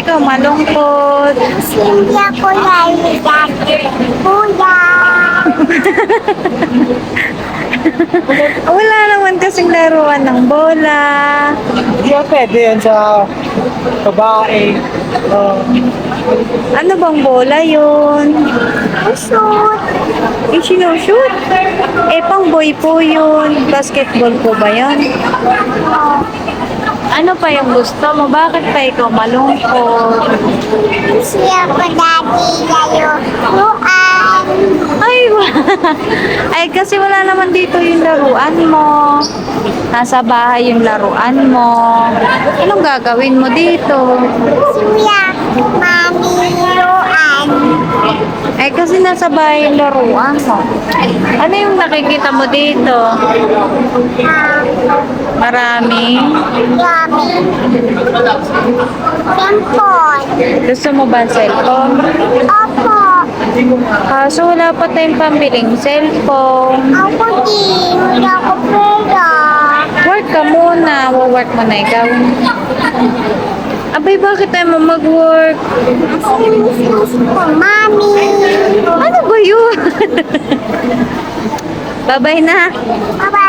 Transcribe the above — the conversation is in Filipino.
ikaw malungkot? Hindi ako laligat. Kuya. Wala naman kasing laruan ng bola. Hindi ba pwede yan sa babae? Ano bang bola yun? Shoot. Yung sinushoot? Eh, pang boy po yun. Basketball po ba yun? Ano pa yung gusto mo? Bakit pa ikaw malungkot? Kasi ako dati laruan. Ay, ay kasi wala naman dito yung laruan mo. Nasa bahay yung laruan mo. Anong gagawin mo dito? Suya. Mami laruan. Ay kasi nasa bahay yung laruan mo. Ano yung nakikita mo dito? Marami. Yummy. Cellphone. Gusto mo ba ang cellphone? Opo. Kaso wala pa tayong pambiling cellphone. Ako din. Wala ko pera. Work ka muna. Work mo na ikaw. Abay, bakit tayo mo mag-work? Miss ko, Mami. Ano ba yun? Bye-bye na. Bye-bye.